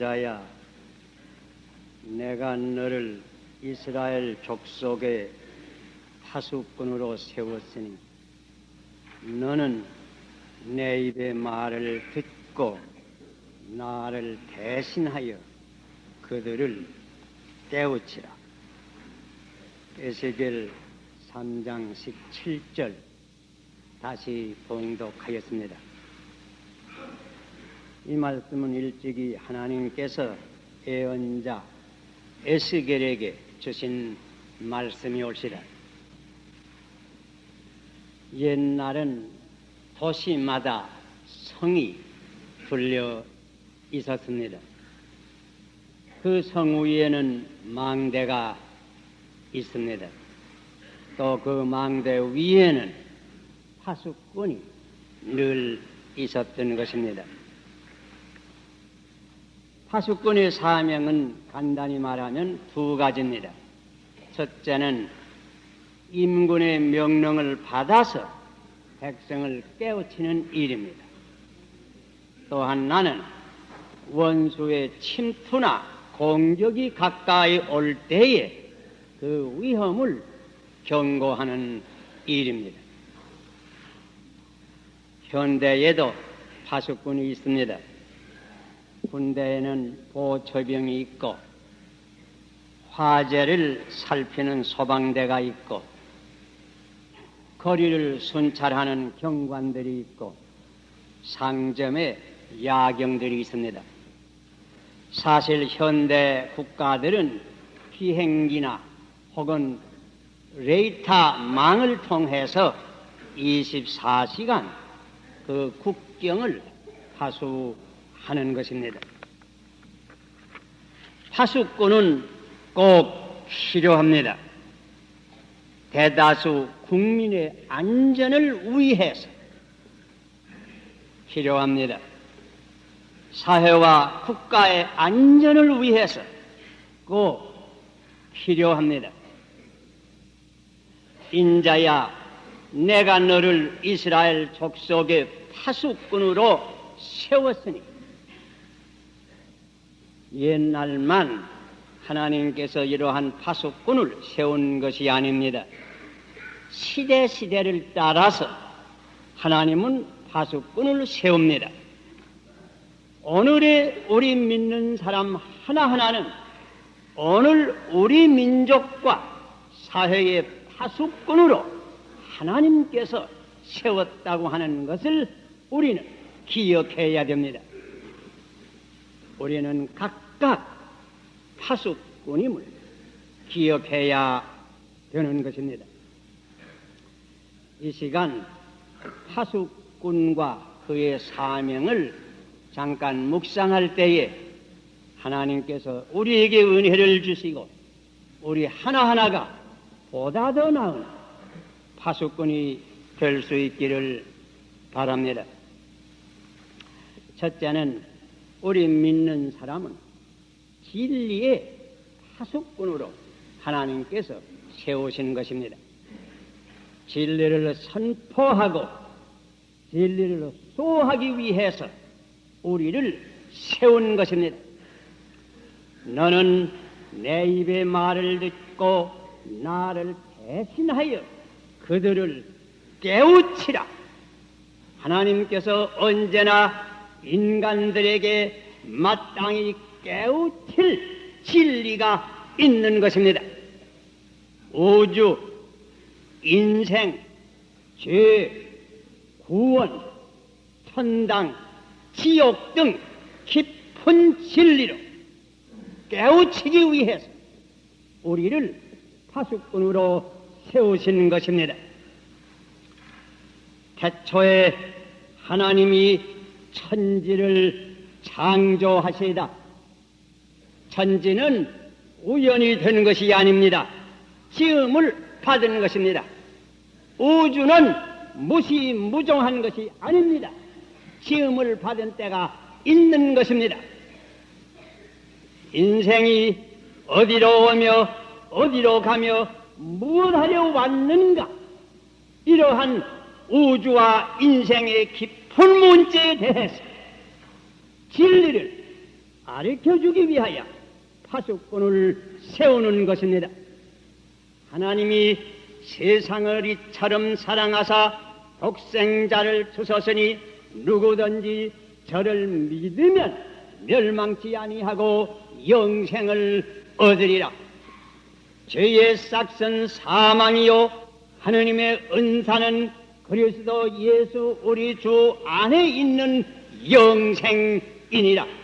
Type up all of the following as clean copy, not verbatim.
인자야, 내가 너를 이스라엘 족속의 파수꾼으로 세웠으니 너는 내 입의 말을 듣고 나를 대신하여 그들을 깨우치라. 에스겔 3장 17절 다시 봉독하였습니다. 이 말씀은 일찍이 하나님께서 예언자 에스겔에게 주신 말씀이 올시라. 옛날은 도시마다 성이 둘려 있었습니다. 그 성 위에는 망대가 있습니다. 또 그 망대 위에는 파수꾼이 늘 있었던 것입니다. 파수꾼의 사명은 간단히 말하면 두 가지입니다. 첫째는 임금의 명령을 받아서 백성을 깨우치는 일입니다. 또한 나는 원수의 침투나 공격이 가까이 올 때에 그 위험을 경고하는 일입니다. 현대에도 파수꾼이 있습니다. 군대에는 보초병이 있고 화재를 살피는 소방대가 있고 거리를 순찰하는 경관들이 있고 상점에 야경들이 있습니다. 사실 현대 국가들은 비행기나 혹은 레이더망을 통해서 24시간 그 국경을 파수하는 것입니다. 파수꾼은 꼭 필요합니다. 대다수 국민의 안전을 위해서 필요합니다. 사회와 국가의 안전을 위해서 꼭 필요합니다. 인자야, 내가 너를 이스라엘 족속의 파수꾼으로 세웠으니 옛날만 하나님께서 이러한 파수꾼을 세운 것이 아닙니다. 시대를 따라서 하나님은 파수꾼을 세웁니다. 오늘의 우리 믿는 사람 하나하나는 오늘 우리 민족과 사회의 파수꾼으로 하나님께서 세웠다고 하는 것을 우리는 기억해야 됩니다. 우리는 각각 파수꾼임을 기억해야 되는 것입니다. 이 시간 파수꾼과 그의 사명을 잠깐 묵상할 때에 하나님께서 우리에게 은혜를 주시고 우리 하나하나가 보다 더 나은 파수꾼이 될 수 있기를 바랍니다. 첫째는 우리 믿는 사람은 진리의 파수꾼으로 하나님께서 세우신 것입니다. 진리를 선포하고 진리를 소하기 위해서 우리를 세운 것입니다. 너는 내 입의 말을 듣고 나를 대신하여 그들을 깨우치라. 하나님께서 언제나 인간들에게 마땅히 깨우칠 진리가 있는 것입니다. 우주, 인생, 죄, 구원, 천당, 지옥 등 깊은 진리로 깨우치기 위해서 우리를 파수꾼으로 세우신 것입니다. 태초에 하나님이 천지를 창조하시다. 천지는 우연히 된 것이 아닙니다. 지음을 받은 것입니다. 우주는 무시무종한 것이 아닙니다. 지음을 받은 때가 있는 것입니다. 인생이 어디로 오며 어디로 가며 무엇하려 왔는가, 이러한 우주와 인생의 깊은 문제에 대해서 진리를 가르쳐주기 위하여 파수꾼을 세우는 것입니다. 하나님이 세상을 이처럼 사랑하사 독생자를 주셨으니 누구든지 저를 믿으면 멸망치 아니하고 영생을 얻으리라. 죄의 싹은 사망이요 하느님의 은사는 그리스도 예수 우리 주 안에 있는 영생이니라.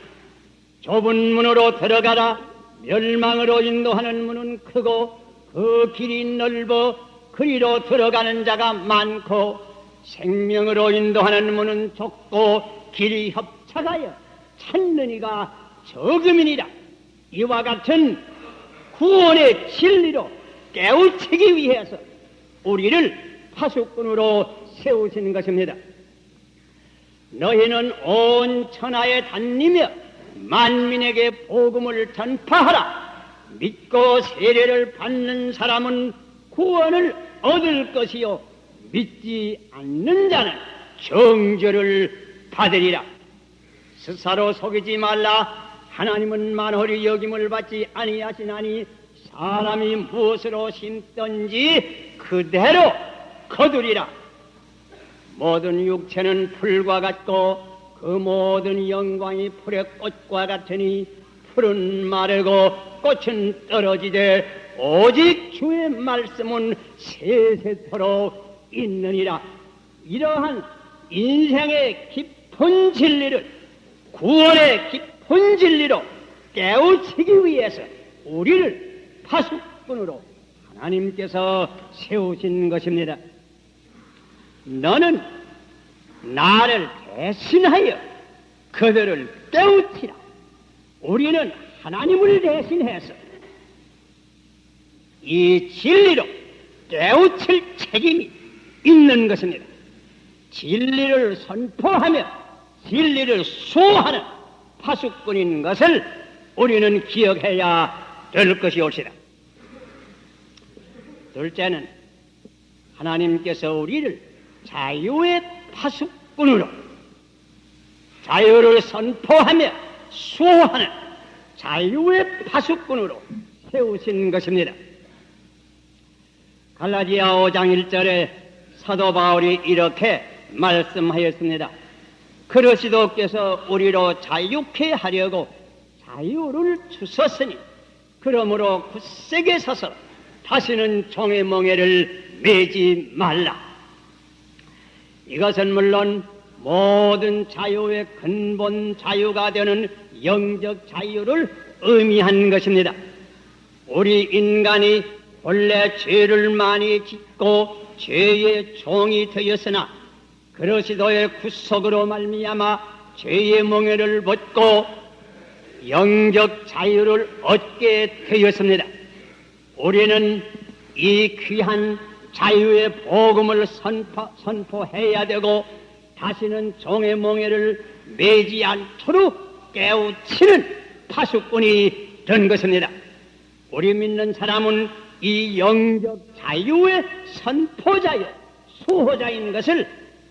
좁은 문으로 들어가라. 멸망으로 인도하는 문은 크고 그 길이 넓어 그리로 들어가는 자가 많고 생명으로 인도하는 문은 좁고 길이 협착하여 찾는 이가 적음이니라. 이와 같은 구원의 진리로 깨우치기 위해서 우리를 파수꾼으로 세우시는 것입니다. 너희는 온 천하에 다니며 만민에게 복음을 전파하라. 믿고 세례를 받는 사람은 구원을 얻을 것이요 믿지 않는 자는 정죄를 받으리라. 스스로 속이지 말라. 하나님은 만홀히 여김을 받지 아니하시나니 사람이 무엇으로 심든지 그대로 거두리라. 모든 육체는 풀과 같고 그 모든 영광이 풀의 꽃과 같으니 풀은 마르고 꽃은 떨어지되 오직 주의 말씀은 세세토록 있느니라. 이러한 인생의 깊은 진리를 구원의 깊은 진리로 깨우치기 위해서 우리를 파수꾼으로 하나님께서 세우신 것입니다. 너는 나를 대신하여 그들을 깨우치라. 우리는 하나님을 대신해서 이 진리로 깨우칠 책임이 있는 것입니다. 진리를 선포하며 진리를 수호하는 파수꾼인 것을 우리는 기억해야 될 것이옵시다. 둘째는 하나님께서 우리를 자유의 파수꾼으로 자유를 선포하며 수호하는 자유의 파수꾼으로 세우신 것입니다. 갈라디아 5장 1절에 사도 바울이 이렇게 말씀하였습니다. 그리스도께서 우리로 자유케 하려고 자유를 주셨으니 그러므로 굳세게 서서 다시는 종의 멍에를 매지 말라. 이것은 물론 모든 자유의 근본 자유가 되는 영적 자유를 의미한 것입니다. 우리 인간이 본래 죄를 많이 짓고 죄의 종이 되었으나 그리스도의 구속으로 말미암아 죄의 멍에를 벗고 영적 자유를 얻게 되었습니다. 우리는 이 귀한 자유의 복음을 선포해야 되고 다시는 종의 멍에를 매지 않도록 깨우치는 파수꾼이 된 것입니다. 우리 믿는 사람은 이 영적 자유의 선포자여 수호자인 것을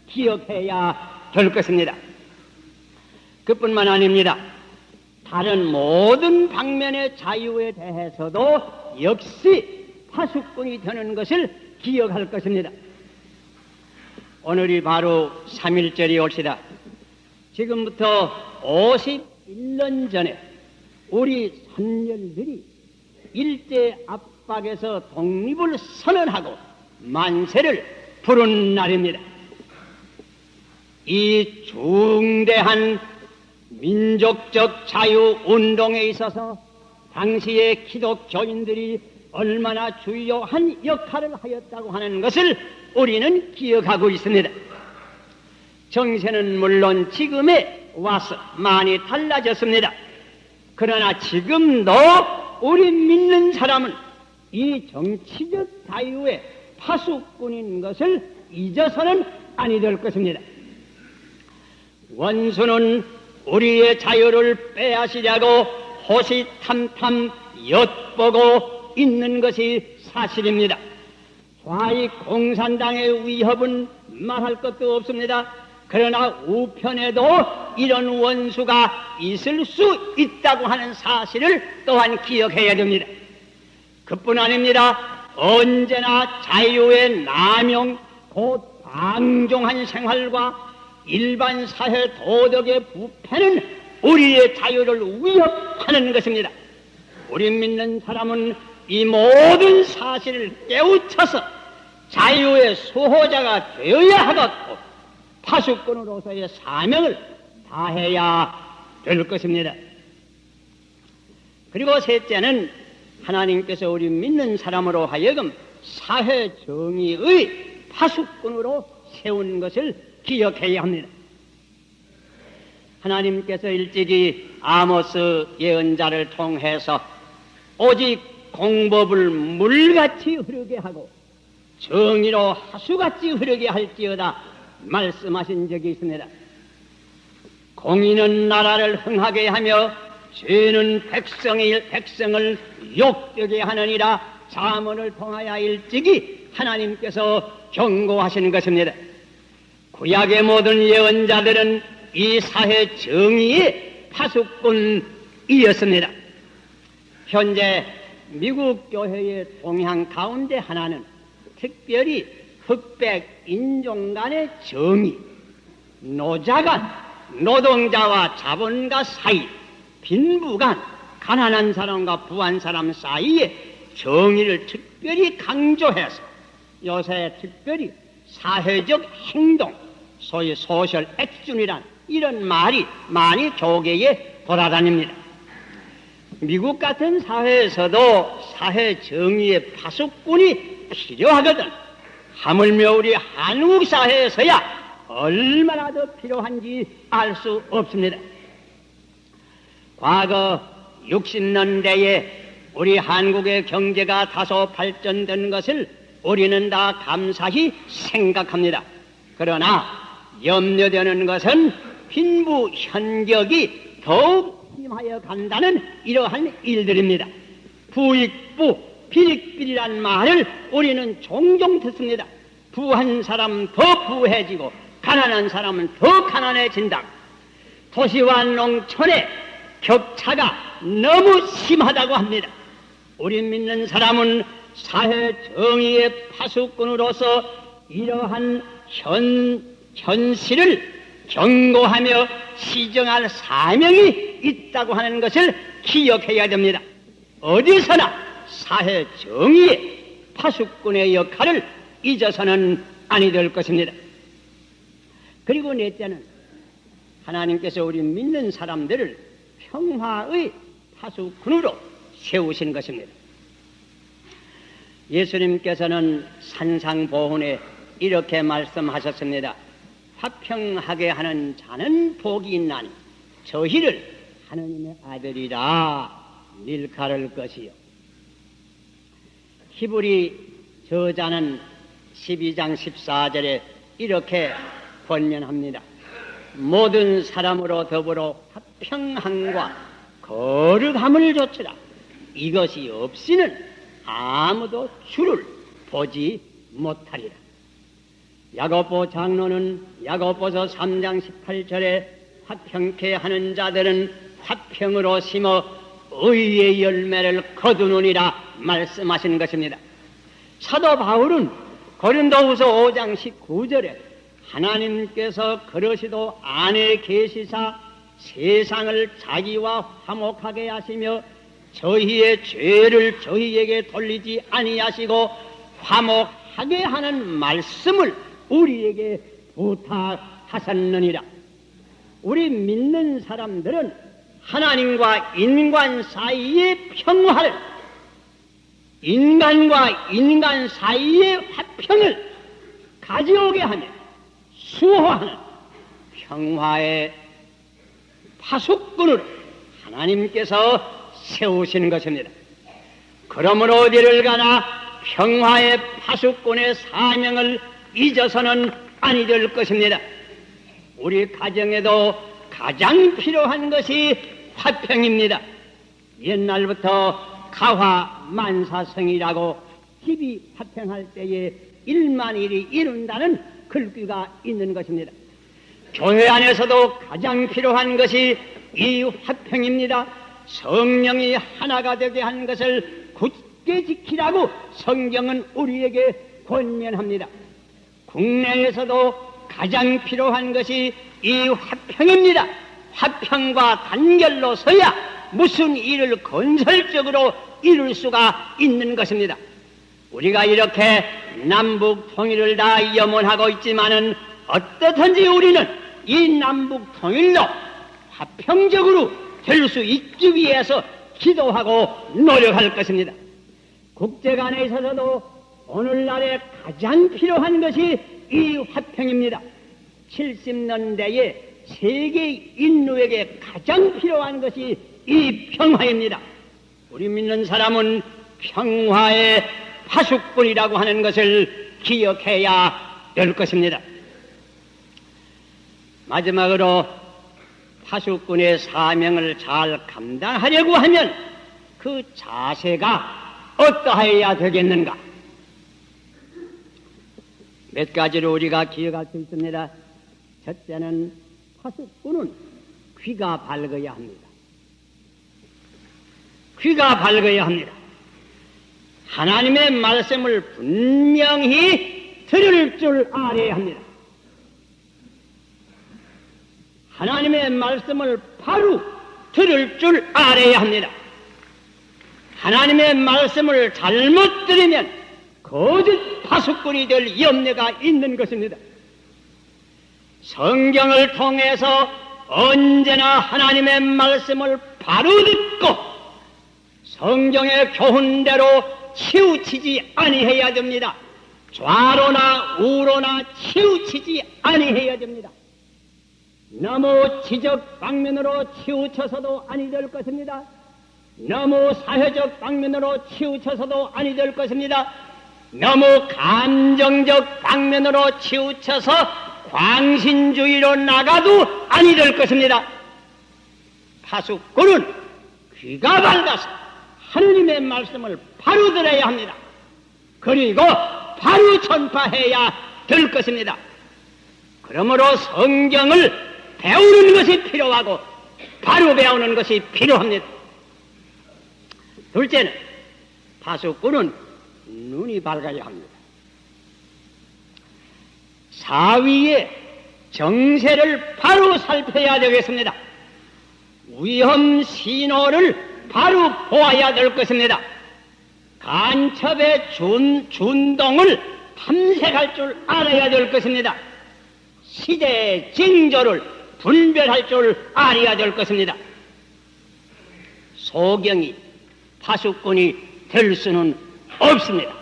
기억해야 될 것입니다. 그뿐만 아닙니다. 다른 모든 방면의 자유에 대해서도 역시 파수꾼이 되는 것을 기억할 것입니다. 오늘이 바로 3.1절이 올시다. 지금부터 51년 전에 우리 선열들이 일제 압박에서 독립을 선언하고 만세를 부른 날입니다. 이 중대한 민족적 자유운동에 있어서 당시의 기독교인들이 얼마나 주요한 역할을 하였다고 하는 것을 우리는 기억하고 있습니다. 정세는 물론 지금에 와서 많이 달라졌습니다. 그러나 지금도 우리 믿는 사람은 이 정치적 자유의 파수꾼인 것을 잊어서는 아니 될 것입니다. 원수는 우리의 자유를 빼앗으려고 호시탐탐 엿보고 있는 것이 사실입니다. 좌익 공산당의 위협은 말할 것도 없습니다. 그러나 우편에도 이런 원수가 있을 수 있다고 하는 사실을 또한 기억해야 됩니다. 그뿐 아닙니다. 언제나 자유의 남용, 곧 방종한 생활과 일반 사회 도덕의 부패는 우리의 자유를 위협하는 것입니다. 우리 믿는 사람은 이 모든 사실을 깨우쳐서 자유의 수호자가 되어야 하겠고 파수꾼으로서의 사명을 다해야 될 것입니다. 그리고 셋째는 하나님께서 우리 믿는 사람으로 하여금 사회 정의의 파수꾼으로 세운 것을 기억해야 합니다. 하나님께서 일찍이 아모스 예언자를 통해서 오직 공법을 물같이 흐르게 하고 정의로 하수같이 흐르게 할지어다 말씀하신 적이 있습니다. 공의는 나라를 흥하게 하며 죄는 백성을 욕되게 하느니라 잠언을 통하여 일찍이 하나님께서 경고하시는 것입니다. 구약의 모든 예언자들은 이 사회 정의의 파수꾼이었습니다. 현재 미국 교회의 동향 가운데 하나는 특별히 흑백 인종 간의 정의, 노자 간, 노동자와 자본가 사이, 빈부 간, 가난한 사람과 부한 사람 사이에 정의를 특별히 강조해서 요새 특별히 사회적 행동, 소위 소셜 액션이란 이런 말이 많이 교계에 돌아다닙니다. 미국 같은 사회에서도 사회 정의의 파수꾼이 필요하거든 하물며 우리 한국 사회에서야 얼마나 더 필요한지 알 수 없습니다. 과거 60년대에 우리 한국의 경제가 다소 발전된 것을 우리는 다 감사히 생각합니다. 그러나 염려되는 것은 빈부 현격이 더욱 심하여 간다는 이러한 일들입니다. 부익부, 비익비리란 말을 우리는 종종 듣습니다. 부한 사람은 더 부해지고 가난한 사람은 더 가난해진다. 도시와 농촌의 격차가 너무 심하다고 합니다. 우리 믿는 사람은 사회 정의의 파수꾼으로서 이러한 현실을 경고하며 시정할 사명이 있다고 하는 것을 기억해야 됩니다. 어디서나 사회 정의의 파수꾼의 역할을 잊어서는 아니 될 것입니다. 그리고 넷째는 하나님께서 우리 믿는 사람들을 평화의 파수꾼으로 세우신 것입니다. 예수님께서는 산상보훈에 이렇게 말씀하셨습니다. 화평하게 하는 자는 복이 있나니 저희를 하느님의 아들이라 일컬을 것이요. 히브리 저자는 12장 14절에 이렇게 권면합니다. 모든 사람으로 더불어 화평함과 거룩함을 좇으라. 이것이 없이는 아무도 주를 보지 못하리라. 야고보 장로는 야고보서 3장 18절에 화평케 하는 자들은 화평으로 심어 의의 열매를 거두느니라 말씀하신 것입니다. 사도 바울은 고린도후서 5장 19절에 하나님께서 그러시도 안에 계시사 세상을 자기와 화목하게 하시며 저희의 죄를 저희에게 돌리지 아니하시고 화목하게 하는 말씀을 우리에게 부탁하셨느니라. 우리 믿는 사람들은 하나님과 인간 사이의 평화를, 인간과 인간 사이의 화평을 가져오게 하며 수호하는 평화의 파수꾼을 하나님께서 세우시는 것입니다. 그러므로 어디를 가나 평화의 파수꾼의 사명을 잊어서는 아니 될 것입니다. 우리 가정에도 가장 필요한 것이 화평입니다. 옛날부터 가화만사성이라고 집이 화평할 때에 일만일이 이룬다는 글귀가 있는 것입니다. 교회 안에서도 가장 필요한 것이 이 화평입니다. 성령이 하나가 되게 한 것을 굳게 지키라고 성경은 우리에게 권면합니다. 국내에서도 가장 필요한 것이 이 화평입니다. 화평과 단결로 서야 무슨 일을 건설적으로 이룰 수가 있는 것입니다. 우리가 이렇게 남북 통일을 다 염원하고 있지만은 어떻든지 우리는 이 남북 통일로 화평적으로 될 수 있기 위해서 기도하고 노력할 것입니다. 국제 간에 있어서도 오늘날에 가장 필요한 것이 이 화평입니다. 70년대에 세계 인류에게 가장 필요한 것이 이 평화입니다. 우리 믿는 사람은 평화의 파수꾼이라고 하는 것을 기억해야 될 것입니다. 마지막으로 파수꾼의 사명을 잘 감당하려고 하면 그 자세가 어떠해야 되겠는가? 몇 가지로 우리가 기억할 수 있습니다. 첫째는 파수꾼은 귀가 밝아야 합니다. 귀가 밝아야 합니다. 하나님의 말씀을 분명히 들을 줄 알아야 합니다. 하나님의 말씀을 바로 들을 줄 알아야 합니다. 하나님의 말씀을 잘못 들으면 거짓 파수꾼이 될 염려가 있는 것입니다. 성경을 통해서 언제나 하나님의 말씀을 바로 듣고 성경의 교훈대로 치우치지 아니해야 됩니다. 좌로나 우로나 치우치지 아니해야 됩니다. 너무 지적 방면으로 치우쳐서도 아니 될 것입니다. 너무 사회적 방면으로 치우쳐서도 아니 될 것입니다. 너무 감정적 방면으로 치우쳐서 광신주의로 나가도 아니 될 것입니다. 파수꾼은 귀가 밝아서 하느님의 말씀을 바로 들어야 합니다. 그리고 바로 전파해야 될 것입니다. 그러므로 성경을 배우는 것이 필요하고 바로 배우는 것이 필요합니다. 둘째는 파수꾼은 눈이 밝아야 합니다. 사위의 정세를 바로 살펴야 되겠습니다. 위험 신호를 바로 보아야 될 것입니다. 간첩의 준동을 탐색할 줄 알아야 될 것입니다. 시대의 징조를 분별할 줄 알아야 될 것입니다. 소경이 파수꾼이 될 수는 없습니다.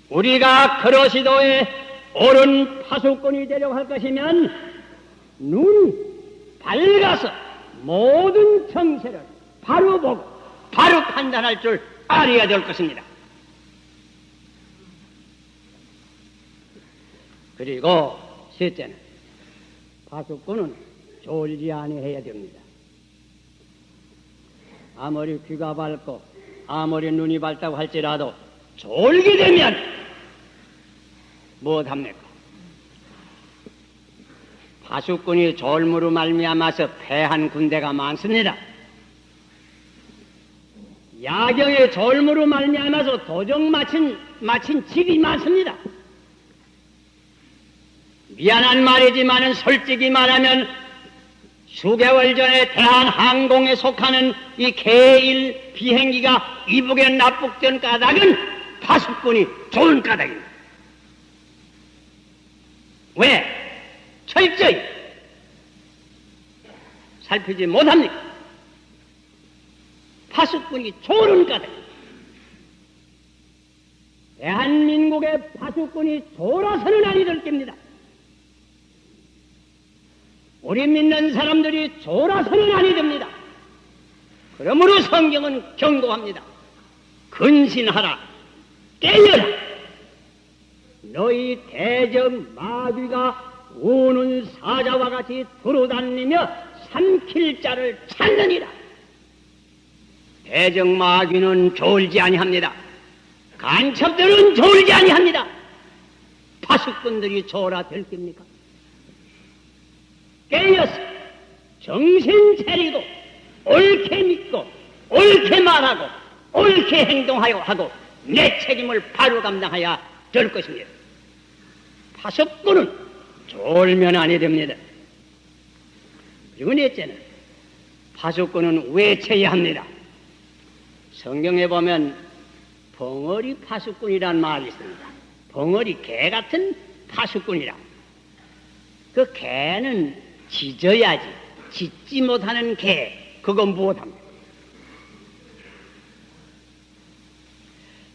우리가 그러시도에 옳은 파수꾼이 되려고 할 것이면 눈이 밝아서 모든 정세를 바로 보고 바로 판단할 줄 알아야 될 것입니다. 그리고 셋째는 파수꾼은 졸지 아니해야 됩니다. 아무리 귀가 밝고 아무리 눈이 밝다고 할지라도 졸게 되면 무엇합니까? 파수꾼이 졸무로 말미암아서 패한 군대가 많습니다. 야경에 졸무로 말미암아서 도적 마친 집이 많습니다. 미안한 말이지만은 솔직히 말하면 수개월 전에 대한항공에 속하는 이 계일 비행기가 이북에 납북된 까닭은 파수꾼이 좋은 까닭입니다. 왜? 철저히 살피지 못합니까? 파수꾼이 좋은 까닭입니다. 대한민국의 파수꾼이 졸아서는 아니 될 겁니다. 우리 믿는 사람들이 졸아서는 아니 됩니다. 그러므로 성경은 경고합니다. 근신하라, 깨어라. 너희 대적 마귀가 우는 사자와 같이 두루다니며 삼킬 자를 찾느니라. 대적 마귀는 졸지 아니합니다. 간첩들은 졸지 아니합니다. 파수꾼들이 졸아 될 겁니까? 깨어서 정신 차리고 옳게 믿고 옳게 말하고 옳게 행동하여 하고 내 책임을 바로 감당해야 될 것입니다. 파수꾼은 졸면 아니 됩니다. 그리고 넷째는 파수꾼은 외쳐야 합니다. 성경에 보면 벙어리 파수꾼이란 말이 있습니다. 벙어리 개 같은 파수꾼이라. 그 개는 짖어야지. 짖지 못하는 개, 그건 못합니다.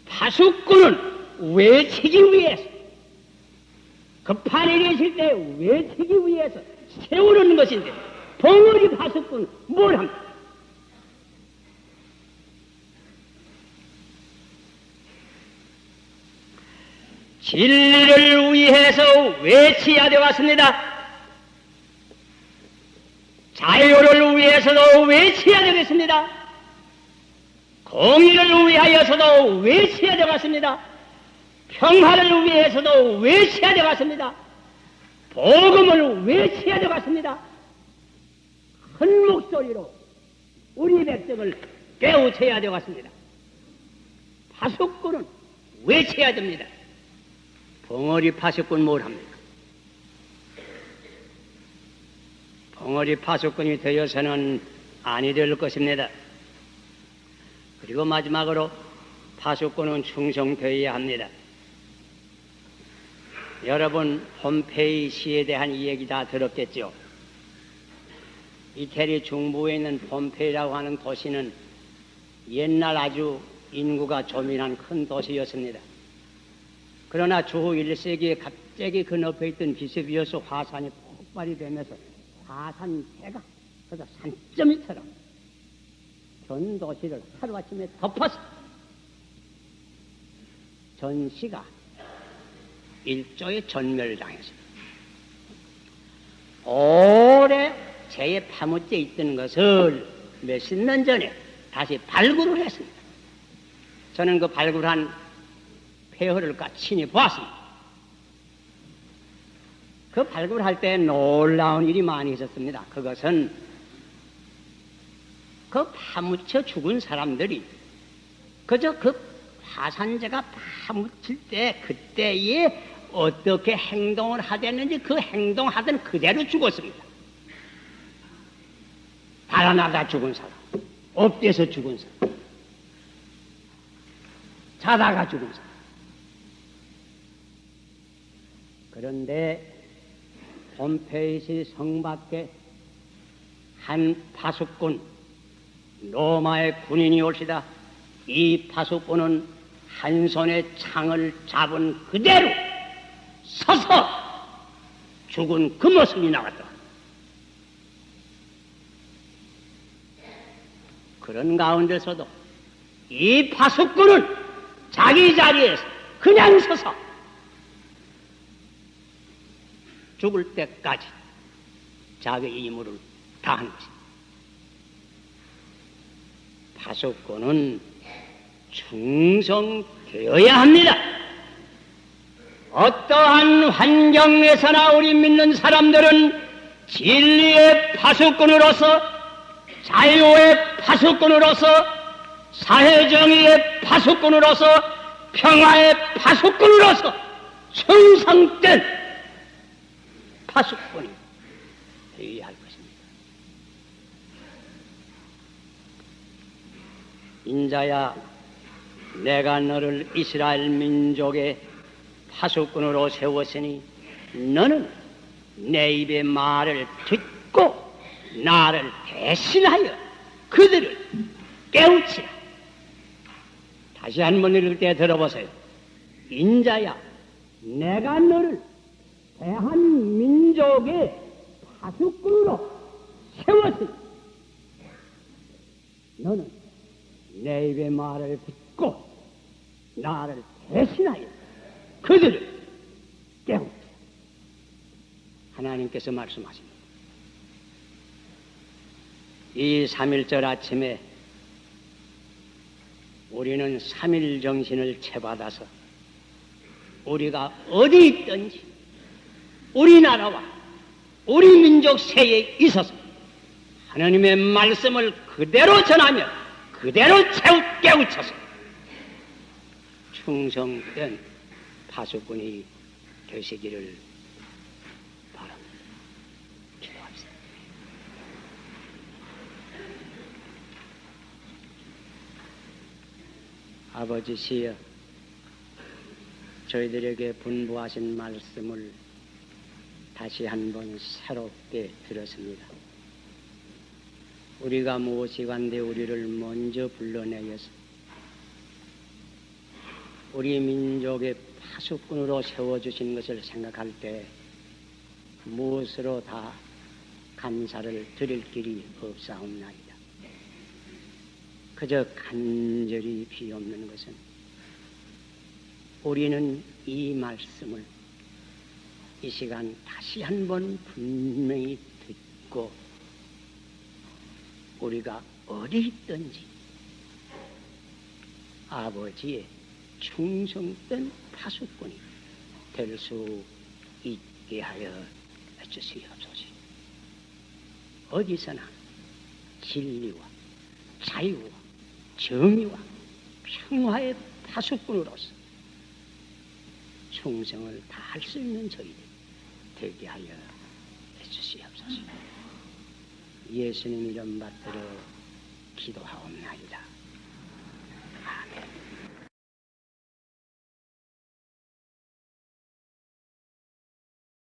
파수꾼은 외치기 위해서, 급한 일이 있을 때 외치기 위해서 세우는 것인데, 벙어리 파수꾼은 뭘 합니까? 진리를 위해서 외쳐야 되었습니다. 자유를 위해서도 외쳐야 되겠습니다. 공의를 위하여서도 외쳐야 되겠습니다. 평화를 위해서도 외쳐야 되겠습니다. 복음을 외쳐야 되겠습니다. 큰 목소리로 우리 백성을 깨우쳐야 되겠습니다. 파수꾼은 외쳐야 됩니다. 벙어리 파수꾼 뭘 합니까? 벙어리 파수꾼이 되어서는 아니 될 것입니다. 그리고 마지막으로 파수꾼은 충성되어야 합니다. 여러분 폼페이 시에 대한 이야기 다 들었겠죠? 이태리 중부에 있는 폼페이라고 하는 도시는 옛날 아주 인구가 조민한 큰 도시였습니다. 그러나 주 1세기에 갑자기 그 높에 있던 비스비우스 화산이 폭발이 되면서 화산재가 그래서 산더미처럼 전 도시를 하루아침에 덮어서 전시가 일조에 전멸당했습니다. 오래 재에 파묻혀 있던 것을 몇십 년 전에 다시 발굴을 했습니다. 저는 그 발굴한 폐허를 친히 보았습니다. 그 발굴할 때 놀라운 일이 많이 있었습니다. 그것은 그 파묻혀 죽은 사람들이 그저 그 화산재가 파묻힐 때 그때에 어떻게 행동을 하랬는지 그 행동하던 그대로 죽었습니다. 달아나다 죽은 사람, 엎드려서 죽은 사람, 자다가 죽은 사람. 그런데 폼페이시 성 밖에 한 파수꾼, 로마의 군인이 올시다. 이 파수꾼은 한 손에 창을 잡은 그대로 서서 죽은 그 모습이 나왔다. 그런 가운데서도 이 파수꾼은 자기 자리에서 그냥 서서 죽을 때까지 자기 임무를 다하는 것입니다. 파수꾼은 충성되어야 합니다. 어떠한 환경에서나 우리 믿는 사람들은 진리의 파수꾼으로서, 자유의 파수꾼으로서, 사회정의의 파수꾼으로서, 평화의 파수꾼으로서 충성된 파수꾼이 되어야 할 것입니다. 인자야, 내가 너를 이스라엘 민족의 파수꾼으로 세웠으니 너는 내 입의 말을 듣고 나를 대신하여 그들을 깨우치라. 다시 한번 읽을 때 들어보세요. 인자야, 내가 너를 대한민족의 파수꾼으로 세웠으니 너는 내 입의 말을 듣고 나를 대신하여 그들을 깨우치라. 하나님께서 말씀하십니다. 이 3.1절 아침에 우리는 3.1 정신을 채받아서 우리가 어디 있든지 우리나라와 우리 민족 세에 있어서 하나님의 말씀을 그대로 전하며 그대로 깨우쳐서 충성된 파수꾼이 되시기를 바랍니다. 기도합시다. 아버지시여, 저희들에게 분부하신 말씀을 다시 한번 새롭게 들었습니다. 우리가 무엇이간데 우리를 먼저 불러내어서 우리 민족의 파수꾼으로 세워주신 것을 생각할 때 무엇으로 다 감사를 드릴 길이 없사옵나이다. 그저 간절히 비옵는 것은 우리는 이 말씀을 이 시간 다시 한번 분명히 듣고 우리가 어디 있든지 아버지의 충성된 파수꾼이 될 수 있게 하여 주시옵소서. 어디서나 진리와 자유와 정의와 평화의 파수꾼으로서 충성을 다할 수 있는 저희들 되게 하여 주시옵소서. 예수님 이름 받들어 기도하옵나이다.